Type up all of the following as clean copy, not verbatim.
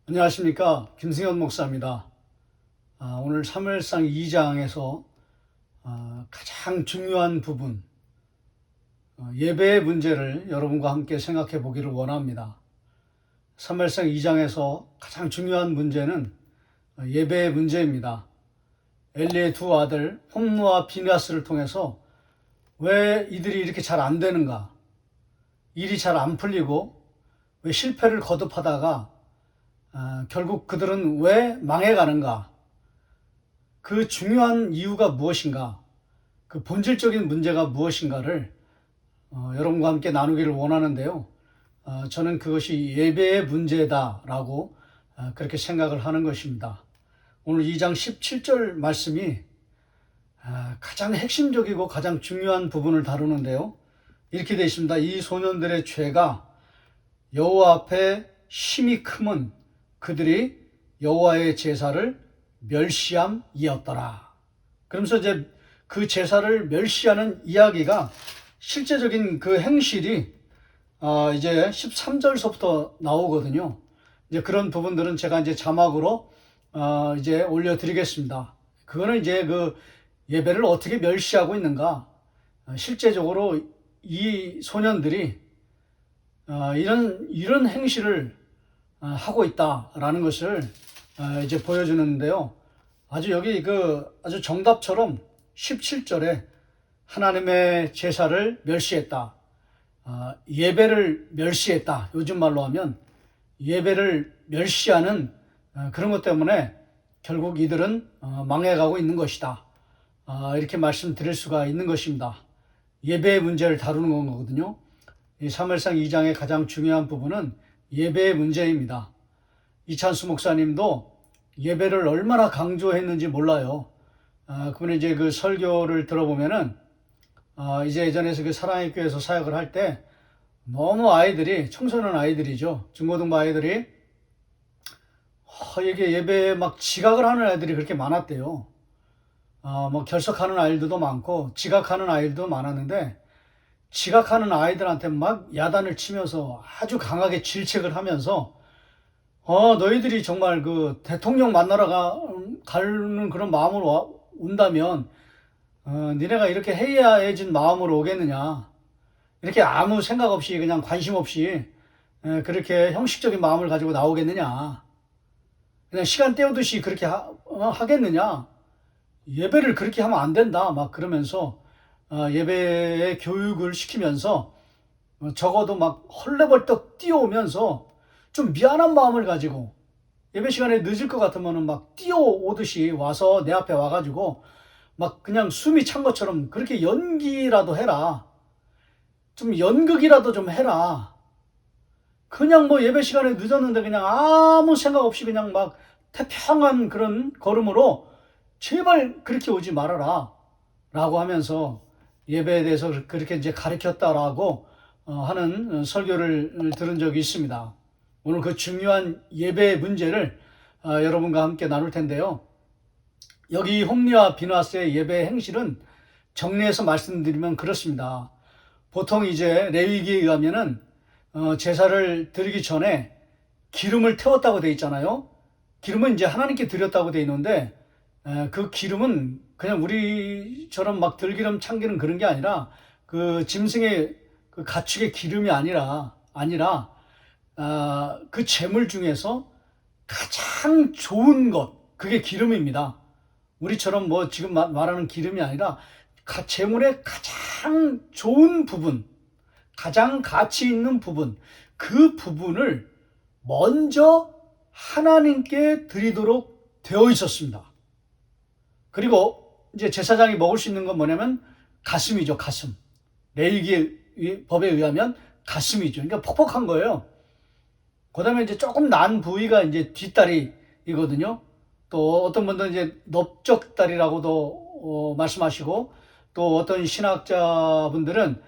안녕하십니까, 김승현 목사입니다. 오늘 사무엘상 2장에서 가장 중요한 부분, 예배의 문제를 여러분과 함께 생각해 보기를 원합니다. 사무엘상 2장에서 가장 중요한 문제는 예배의 문제입니다. 엘리의 두 아들 홈노와 비느하스를 통해서 왜 이들이 이렇게 잘 안 되는가, 일이 잘 안 풀리고 왜 실패를 거듭하다가 결국 그들은 왜 망해가는가? 그 중요한 이유가 무엇인가? 그 본질적인 문제가 무엇인가를 여러분과 함께 나누기를 원하는데요. 저는 그것이 예배의 문제다라고 그렇게 생각을 하는 것입니다. 오늘 2장 17절 말씀이 가장 핵심적이고 가장 중요한 부분을 다루는데요. 이렇게 되어 있습니다. 이 소년들의 죄가 여호와 앞에 심히 크면 그들이 여호와의 제사를 멸시함이었더라. 그러면서 이제 그 제사를 멸시하는 이야기가 실제적인 그 행실이 이제 13절서부터 나오거든요. 이제 그런 부분들은 제가 이제 자막으로 이제 올려드리겠습니다. 그거는 이제 그 예배를 어떻게 멸시하고 있는가, 실제적으로 이 소년들이 이런 행실을 하고 있다라는 것을 이제 보여주는데요. 아주 여기 아주 정답처럼 17절에 하나님의 제사를 멸시했다, 예배를 멸시했다. 요즘 말로 하면 예배를 멸시하는 그런 것 때문에 결국 이들은 망해가고 있는 것이다. 이렇게 말씀드릴 수가 있는 것입니다. 예배의 문제를 다루는 거거든요. 이 사무엘상 2장의 가장 중요한 부분은 예배의 문제입니다. 이찬수 목사님도 예배를 얼마나 강조했는지 몰라요. 그분이 이제 그 설교를 들어보면은 이제 예전에 그 사랑의 교회에서 사역을 할 때 너무 아이들이, 청소년 아이들이죠, 중고등부 아이들이 이게 예배에 막 지각을 하는 아이들이 그렇게 많았대요. 뭐 결석하는 아이들도 많고 지각하는 아이들도 많았는데, 지각하는 아이들한테 막 야단을 치면서 아주 강하게 질책을 하면서 너희들이 정말 그 대통령 만나러 가는 그런 마음으로 온다면 니네가 이렇게 해이해진 마음으로 오겠느냐, 이렇게 아무 생각 없이 그냥 관심 없이 그렇게 형식적인 마음을 가지고 나오겠느냐, 그냥 시간 때우듯이 그렇게 하겠느냐, 예배를 그렇게 하면 안 된다, 막 그러면서 예배의 교육을 시키면서 적어도 막 헐레벌떡 뛰어오면서 좀 미안한 마음을 가지고, 예배 시간에 늦을 것 같으면 막 뛰어오듯이 와서 내 앞에 와가지고 막 그냥 숨이 찬 것처럼 그렇게 연기라도 해라, 좀 연극이라도 좀 해라. 그냥 뭐 예배 시간에 늦었는데 그냥 아무 생각 없이 그냥 막 태평한 그런 걸음으로 제발 그렇게 오지 말아라 라고 하면서 예배에 대해서 그렇게 이제 가르쳤다라고 하는 설교를 들은 적이 있습니다. 오늘 그 중요한 예배의 문제를 여러분과 함께 나눌 텐데요. 여기 홈리와 비느하스의 예배 행실은 정리해서 말씀드리면 그렇습니다. 보통 이제 레위기에 의하면은 제사를 드리기 전에 기름을 태웠다고 돼 있잖아요. 기름은 이제 하나님께 드렸다고 돼 있는데, 그 기름은 그냥 우리처럼 막 들기름 참기름 그런 게 아니라 그 짐승의 그 가축의 기름이 아니라 그 제물 중에서 가장 좋은 것, 그게 기름입니다. 우리처럼 뭐 지금 말하는 기름이 아니라 제물의 가장 좋은 부분, 가장 가치 있는 부분, 그 부분을 먼저 하나님께 드리도록 되어 있었습니다. 그리고 이제 제사장이 먹을 수 있는 건 뭐냐면 가슴이죠, 가슴. 레위기 법에 의하면 가슴이죠. 그러니까 퍽퍽한 거예요. 그 다음에 이제 조금 난 부위가 이제 뒷다리이거든요. 또 어떤 분들은 이제 넓적다리라고도 말씀하시고, 또 어떤 신학자분들은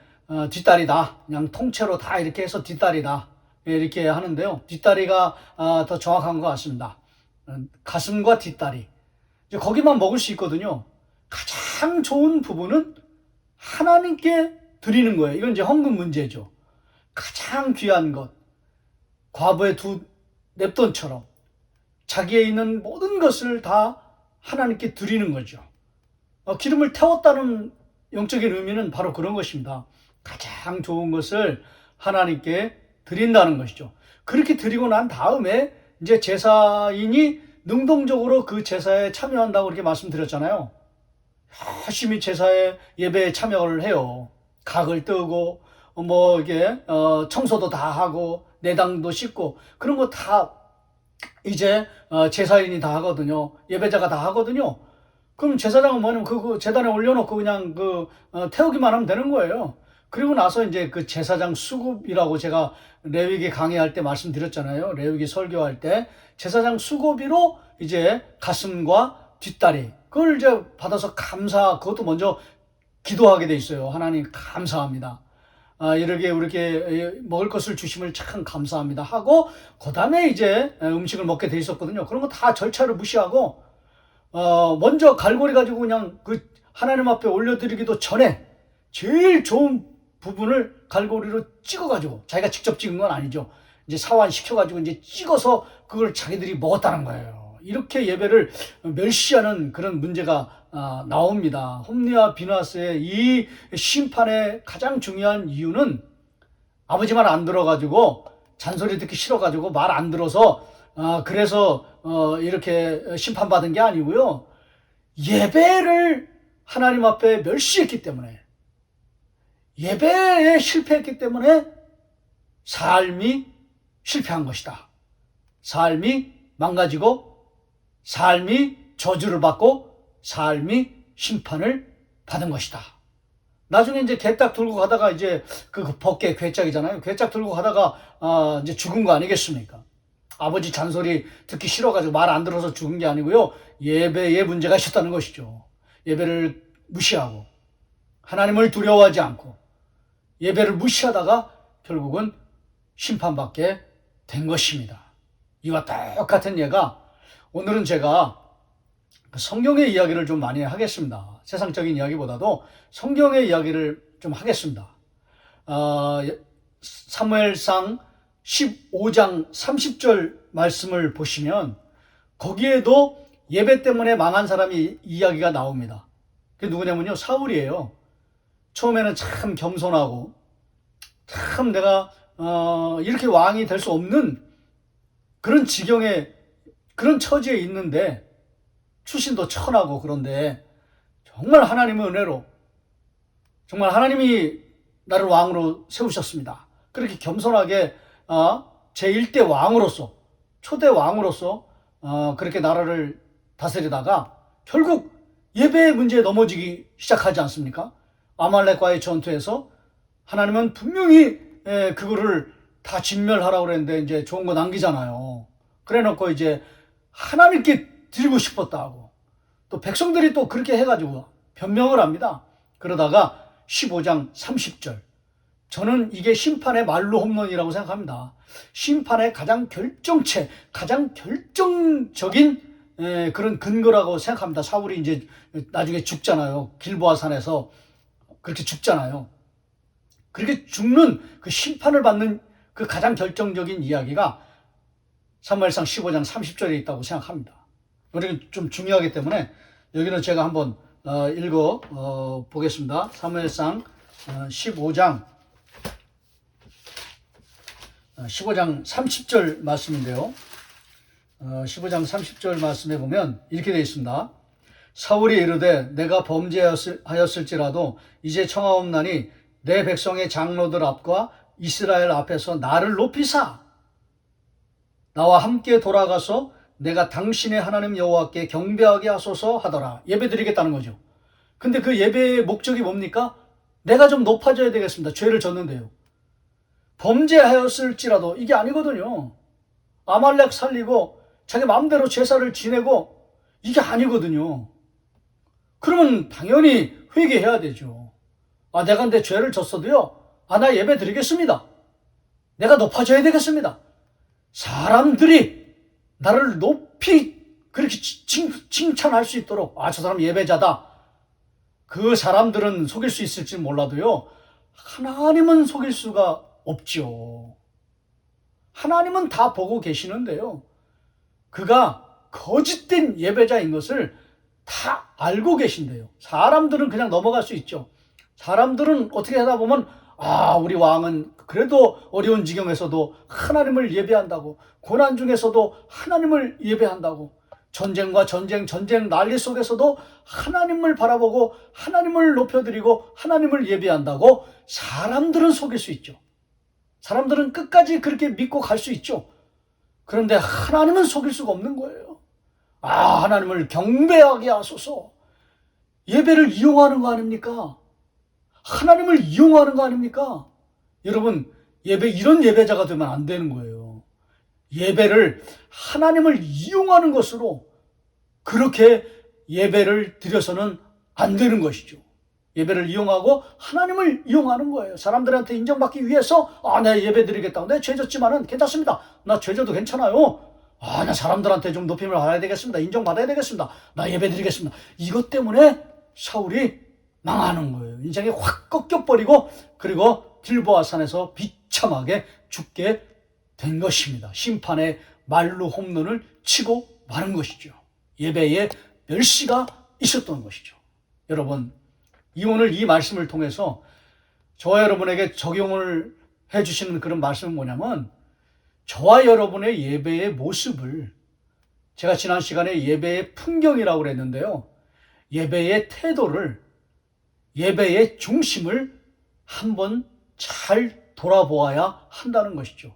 뒷다리다, 그냥 통째로 다 이렇게 해서 뒷다리다, 이렇게 하는데요. 뒷다리가 더 정확한 것 같습니다. 가슴과 뒷다리, 이제 거기만 먹을 수 있거든요. 가장 좋은 부분은 하나님께 드리는 거예요. 이건 이제 헌금 문제죠. 가장 귀한 것, 과부의 두 냅돈처럼 자기에 있는 모든 것을 다 하나님께 드리는 거죠. 기름을 태웠다는 영적인 의미는 바로 그런 것입니다. 가장 좋은 것을 하나님께 드린다는 것이죠. 그렇게 드리고 난 다음에 이제 제사인이 능동적으로 그 제사에 참여한다고 그렇게 말씀드렸잖아요. 열심히 제사에 예배에 참여를 해요. 각을 뜨고 뭐 이게 청소도 다 하고 내당도 씻고 그런 거 다 이제 제사인이 다 하거든요. 예배자가 다 하거든요. 그럼 제사장은 뭐냐면 그 제단에 올려놓고 그냥 태우기만 하면 되는 거예요. 그리고 나서 이제 그 제사장 수급이라고 제가 레위기 강의할 때 말씀드렸잖아요. 레위기 설교할 때 제사장 수고비로 이제 가슴과 뒷다리 그걸 이제 받아서 그것도 먼저 기도하게 돼 있어요. 하나님 감사합니다. 이렇게 이렇게 먹을 것을 주심을 참 감사합니다 하고 그 다음에 이제 음식을 먹게 돼 있었거든요. 그런 거 다 절차를 무시하고 먼저 갈고리 가지고 그냥 그 하나님 앞에 올려드리기도 전에 제일 좋은 부분을 갈고리로 찍어가지고 자기가 직접 찍은 건 아니죠. 이제 사완시켜가지고 이제 찍어서 그걸 자기들이 먹었다는 거예요. 이렇게 예배를 멸시하는 그런 문제가 나옵니다. 홈리와 비나스의 이 심판의 가장 중요한 이유는 아버지 말 안 들어가지고 잔소리 듣기 싫어가지고 말 안 들어서 그래서 이렇게 심판받은 게 아니고요. 예배를 하나님 앞에 멸시했기 때문에 예배에 실패했기 때문에 삶이 실패한 것이다. 삶이 망가지고 삶이 저주를 받고 삶이 심판을 받은 것이다. 나중에 이제 괴짝 들고 가다가 이제 그 벗개 괴짝이잖아요. 괴짝 들고 가다가 이제 죽은 거 아니겠습니까? 아버지 잔소리 듣기 싫어가지고 말 안 들어서 죽은 게 아니고요. 예배에 문제가 있었다는 것이죠. 예배를 무시하고 하나님을 두려워하지 않고 예배를 무시하다가 결국은 심판받게 된 것입니다. 이와 똑같은 예가 오늘은 제가 성경의 이야기를 좀 많이 하겠습니다. 세상적인 이야기보다도 성경의 이야기를 좀 하겠습니다. 사무엘상 15장 30절 말씀을 보시면 거기에도 예배 때문에 망한 사람이 이야기가 나옵니다. 그게 누구냐면요, 사울이에요. 처음에는 참 겸손하고 참 내가 이렇게 왕이 될 수 없는 그런 지경에 그런 처지에 있는데 출신도 천하고 그런데 정말 하나님의 은혜로 정말 하나님이 나를 왕으로 세우셨습니다. 그렇게 겸손하게 제1대 왕으로서 초대 왕으로서 그렇게 나라를 다스리다가 결국 예배의 문제에 넘어지기 시작하지 않습니까? 아말렉과의 전투에서 하나님은 분명히 그거를 다 진멸하라고 그랬는데 이제 좋은 거 남기잖아요. 그래 놓고 이제 하나님께 드리고 싶었다고 또 백성들이 또 그렇게 해가지고 변명을 합니다. 그러다가 15장 30절 저는 이게 심판의 말로 홈런이라고 생각합니다. 심판의 가장 가장 결정적인 그런 근거라고 생각합니다. 사울이 이제 나중에 죽잖아요. 길보아 산에서 그렇게 죽잖아요. 그렇게 죽는 그 심판을 받는 그 가장 결정적인 이야기가 사무엘상 15장 30절에 있다고 생각합니다. 이건 좀 중요하기 때문에 여기는 제가 한번 읽어 보겠습니다. 사무엘상 15장 30절 말씀인데요. 15장 30절 말씀에 보면 이렇게 되어 있습니다. 사울이 이르되 내가 범죄하였을지라도 이제 청하옵나니 내 백성의 장로들 앞과 이스라엘 앞에서 나를 높이사 나와 함께 돌아가서 내가 당신의 하나님 여호와께 경배하게 하소서 하더라. 예배 드리겠다는 거죠. 근데 그 예배의 목적이 뭡니까? 내가 좀 높아져야 되겠습니다. 죄를 졌는데요. 범죄하였을지라도 이게 아니거든요. 아말렉 살리고 자기 마음대로 제사를 지내고 이게 아니거든요. 그러면 당연히 회개해야 되죠. 내가 근데 죄를 졌어도요. 나 예배 드리겠습니다. 내가 높아져야 되겠습니다. 사람들이 나를 높이 그렇게 칭찬할 수 있도록 저 사람 예배자다. 그 사람들은 속일 수 있을지 몰라도요. 하나님은 속일 수가 없죠. 하나님은 다 보고 계시는데요. 그가 거짓된 예배자인 것을 다 알고 계신대요. 사람들은 그냥 넘어갈 수 있죠. 사람들은 어떻게 하다 보면 우리 왕은 그래도 어려운 지경에서도 하나님을 예배한다고, 고난 중에서도 하나님을 예배한다고, 전쟁과 전쟁 난리 속에서도 하나님을 바라보고 하나님을 높여드리고 하나님을 예배한다고 사람들은 속일 수 있죠. 사람들은 끝까지 그렇게 믿고 갈 수 있죠. 그런데 하나님은 속일 수가 없는 거예요. 하나님을 경배하게 하소서. 예배를 이용하는 거 아닙니까? 하나님을 이용하는 거 아닙니까? 여러분, 이런 예배자가 되면 안 되는 거예요. 예배를 하나님을 이용하는 것으로 그렇게 예배를 드려서는 안 되는 것이죠. 예배를 이용하고 하나님을 이용하는 거예요. 사람들한테 인정받기 위해서 내가 예배 드리겠다. 내가 죄졌지만은 괜찮습니다. 나 죄져도 괜찮아요. 나 사람들한테 좀 높임을 받아야 되겠습니다. 인정받아야 되겠습니다. 나 예배 드리겠습니다. 이것 때문에 사울이 망하는 거예요. 인생이 확 꺾여버리고 그리고 길보아 산에서 비참하게 죽게 된 것입니다. 심판의 말로 홈런을 치고 마는 것이죠. 예배에 멸시가 있었던 것이죠. 여러분, 오늘 이 말씀을 통해서 저와 여러분에게 적용을 해주시는 그런 말씀은 뭐냐면, 저와 여러분의 예배의 모습을, 제가 지난 시간에 예배의 풍경이라고 그랬는데요, 예배의 태도를, 예배의 중심을 한번 잘 돌아보아야 한다는 것이죠.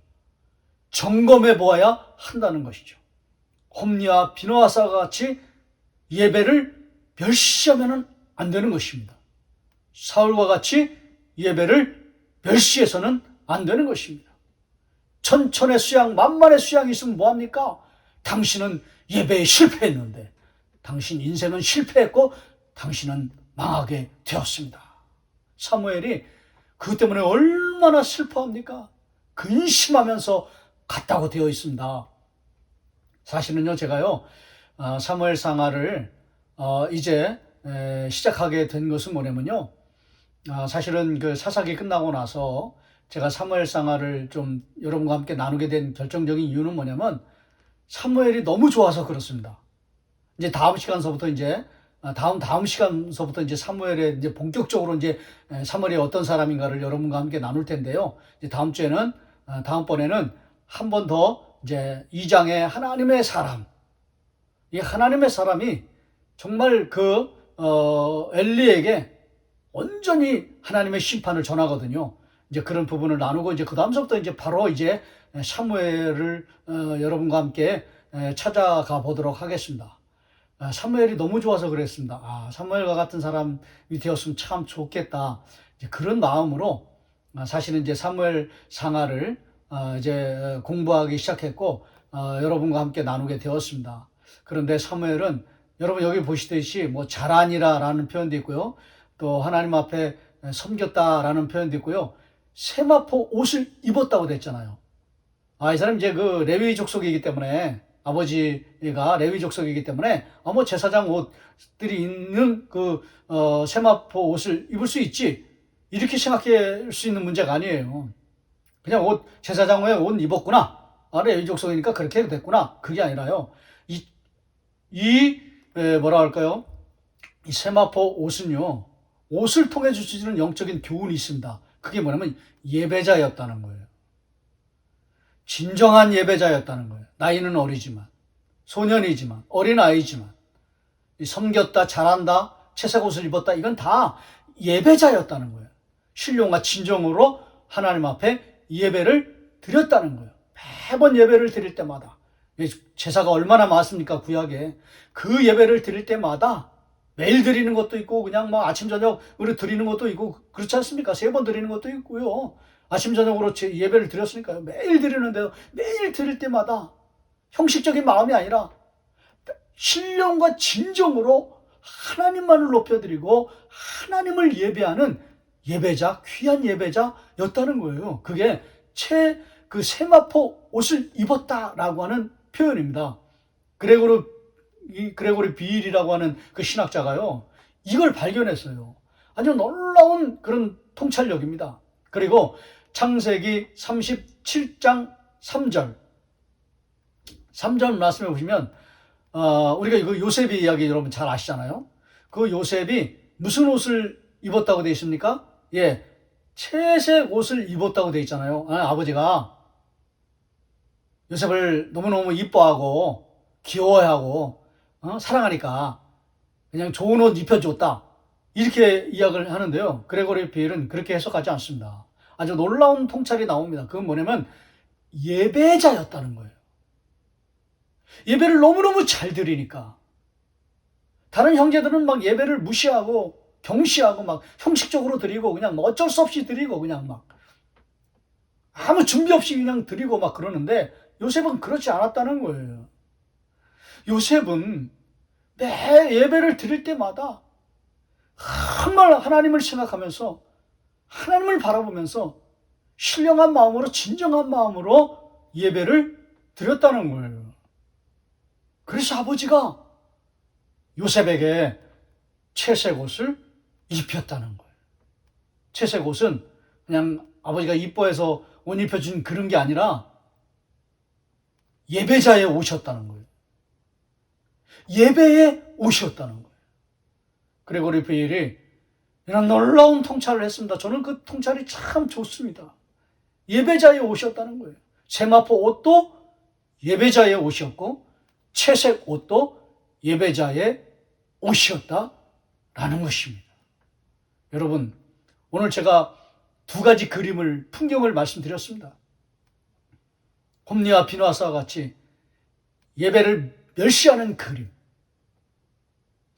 점검해 보아야 한다는 것이죠. 홈리와 비느하사와 같이 예배를 멸시하면 안 되는 것입니다. 사울과 같이 예배를 멸시해서는 안 되는 것입니다. 천천의 수양, 만만의 수양이 있으면 뭐합니까? 당신은 예배에 실패했는데, 당신 인생은 실패했고 당신은 망하게 되었습니다. 사무엘이 그것 때문에 얼마나 슬퍼합니까? 근심하면서 갔다고 되어 있습니다. 사실은요, 제가요, 사무엘상하를 이제 시작하게 된 것은 뭐냐면요, 사실은 그 사사기 끝나고 나서 제가 사무엘상하를 좀 여러분과 함께 나누게 된 결정적인 이유는 뭐냐면, 사무엘이 너무 좋아서 그렇습니다. 이제 다음 시간서부터 이제 사무엘의 이제 본격적으로 이제 사무엘이 어떤 사람인가를 여러분과 함께 나눌 텐데요. 이제 다음번에는 한 번 더 이제 2장의 하나님의 사람, 이 하나님의 사람이 정말 엘리에게 온전히 하나님의 심판을 전하거든요. 이제 그런 부분을 나누고, 이제 그 다음서부터 이제 바로 이제 사무엘을 여러분과 함께 찾아가 보도록 하겠습니다. 사무엘이 너무 좋아서 그랬습니다. 사무엘과 같은 사람이 되었으면 참 좋겠다. 이제 그런 마음으로 사실은 이제 사무엘 상하를 이제 공부하기 시작했고, 여러분과 함께 나누게 되었습니다. 그런데 사무엘은 여러분 여기 보시듯이 뭐 자라니라라는 표현도 있고요, 또 하나님 앞에 섬겼다라는 표현도 있고요, 세마포 옷을 입었다고 됐잖아요. 이 사람 이제 그 레위 족속이기 때문에, 아버지가 레위 족속이기 때문에 뭐 제사장 옷들이 있는 세마포 옷을 입을 수 있지, 이렇게 생각할 수 있는 문제가 아니에요. 그냥 제사장의 옷 입었구나, 레위 족속이니까 그렇게 됐구나, 그게 아니라요, 뭐라 할까요? 이 세마포 옷은요, 옷을 통해 주시는 영적인 교훈이 있습니다. 그게 뭐냐면 예배자였다는 거예요. 진정한 예배자였다는 거예요. 나이는 어리지만, 소년이지만, 어린아이지만, 섬겼다, 잘한다, 채색 옷을 입었다, 이건 다 예배자였다는 거예요. 신령과 진정으로 하나님 앞에 예배를 드렸다는 거예요. 매번 예배를 드릴 때마다, 제사가 얼마나 많습니까, 구약에. 그 예배를 드릴 때마다 매일 드리는 것도 있고, 그냥 뭐 아침 저녁으로 드리는 것도 있고, 그렇지 않습니까? 3번 드리는 것도 있고요. 아침 저녁으로 예배를 드렸으니까요. 매일 드리는데요, 매일 드릴 때마다 형식적인 마음이 아니라 신령과 진정으로 하나님만을 높여드리고 하나님을 예배하는 예배자, 귀한 예배자였다는 거예요. 그게 그 세마포 옷을 입었다라고 하는 표현입니다. 그레고리 비일이라고 하는 그 신학자가요, 이걸 발견했어요. 아주 놀라운 그런 통찰력입니다. 그리고 창세기 37장 3절, 3절 말씀해 보시면 우리가 이거 요셉의 이야기 여러분 잘 아시잖아요. 그 요셉이 무슨 옷을 입었다고 되어 있습니까? 예, 채색 옷을 입었다고 되어 있잖아요. 아버지가 요셉을 너무너무 이뻐하고 귀여워하고 사랑하니까 그냥 좋은 옷 입혀줬다. 이렇게 이야기를 하는데요. 그레고리 비엘은 그렇게 해석하지 않습니다. 아주 놀라운 통찰이 나옵니다. 그건 뭐냐면 예배자였다는 거예요. 예배를 너무너무 잘 드리니까. 다른 형제들은 막 예배를 무시하고 경시하고 막 형식적으로 드리고 그냥 뭐 어쩔 수 없이 드리고 그냥 막 아무 준비 없이 그냥 드리고 막 그러는데 요셉은 그렇지 않았다는 거예요. 요셉은 매 예배를 드릴 때마다 정말 하나님을 생각하면서 하나님을 바라보면서 신령한 마음으로 진정한 마음으로 예배를 드렸다는 거예요. 그래서 아버지가 요셉에게 채색 옷을 입혔다는 거예요. 채색 옷은 그냥 아버지가 이뻐해서 옷 입혀준 그런 게 아니라 예배자의 옷이었다는 거예요. 예배의 옷이었다는 거예요. 그레고리 비엘이 이런 놀라운 통찰을 했습니다. 저는 그 통찰이 참 좋습니다. 예배자의 옷이었다는 거예요. 세마포 옷도 예배자의 옷이었고 채색 옷도 예배자의 옷이었다라는 것입니다. 여러분, 오늘 제가 두 가지 풍경을 말씀드렸습니다. 홈리와 비누아스와 같이 예배를 멸시하는 그림.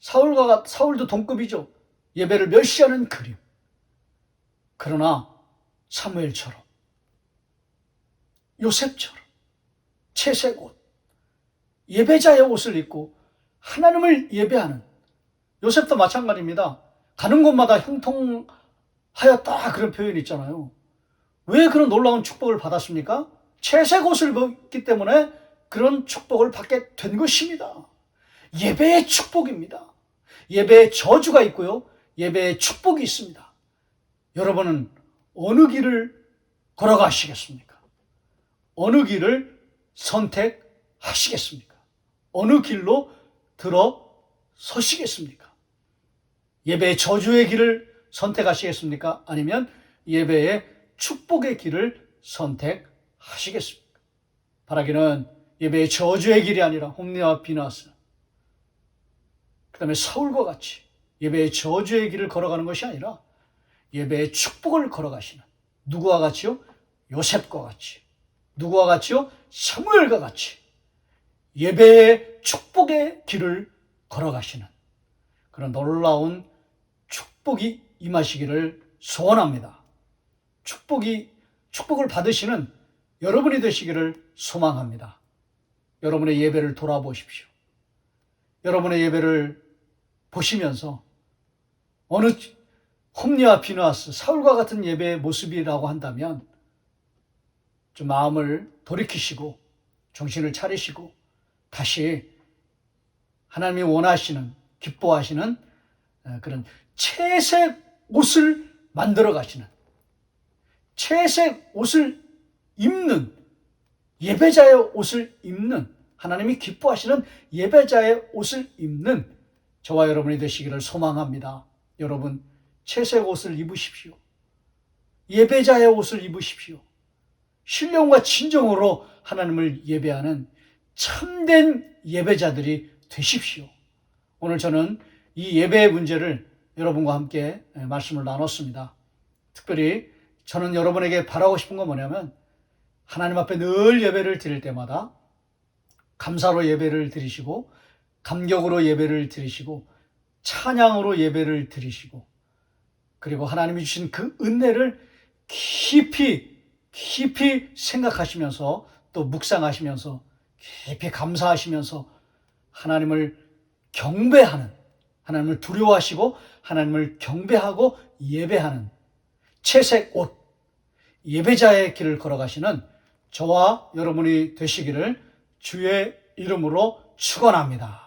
사울도 동급이죠. 예배를 멸시하는 그림. 그러나 사무엘처럼, 요셉처럼 채색 옷, 예배자의 옷을 입고 하나님을 예배하는, 요셉도 마찬가지입니다. 가는 곳마다 형통하였다 그런 표현이 있잖아요. 왜 그런 놀라운 축복을 받았습니까? 채색 옷을 입었기 때문에 그런 축복을 받게 된 것입니다. 예배의 축복입니다. 예배의 저주가 있고요. 예배의 축복이 있습니다. 여러분은 어느 길을 걸어가시겠습니까? 어느 길을 선택하시겠습니까? 어느 길로 들어서시겠습니까? 예배의 저주의 길을 선택하시겠습니까? 아니면 예배의 축복의 길을 선택하시겠습니까? 바라기는 예배의 저주의 길이 아니라 홈리와 비누아스, 그 다음에 사울과 같이 예배의 저주의 길을 걸어가는 것이 아니라 예배의 축복을 걸어가시는, 누구와 같이요? 요셉과 같이. 누구와 같이요? 사무엘과 같이 예배의 축복의 길을 걸어가시는 그런 놀라운 축복이 임하시기를 소원합니다. 축복을 받으시는 여러분이 되시기를 소망합니다. 여러분의 예배를 돌아보십시오. 여러분의 예배를 보시면서 어느 홈리와 비누아스, 사울과 같은 예배의 모습이라고 한다면 좀 마음을 돌이키시고 정신을 차리시고 다시 하나님이 원하시는, 기뻐하시는 그런 채색 옷을 만들어 가시는, 채색 옷을 입는, 예배자의 옷을 입는, 하나님이 기뻐하시는 예배자의 옷을 입는 저와 여러분이 되시기를 소망합니다. 여러분, 채색 옷을 입으십시오. 예배자의 옷을 입으십시오. 신령과 진정으로 하나님을 예배하는 참된 예배자들이 되십시오. 오늘 저는 이 예배의 문제를 여러분과 함께 말씀을 나눴습니다. 특별히 저는 여러분에게 바라고 싶은 건 뭐냐면 하나님 앞에 늘 예배를 드릴 때마다 감사로 예배를 드리시고 감격으로 예배를 드리시고 찬양으로 예배를 드리시고 그리고 하나님이 주신 그 은혜를 깊이 생각하시면서 또 묵상하시면서 깊이 감사하시면서 하나님을 경배하는, 하나님을 두려워하시고 하나님을 경배하고 예배하는 채색 옷, 예배자의 길을 걸어가시는 저와 여러분이 되시기를 주의 이름으로 축원합니다.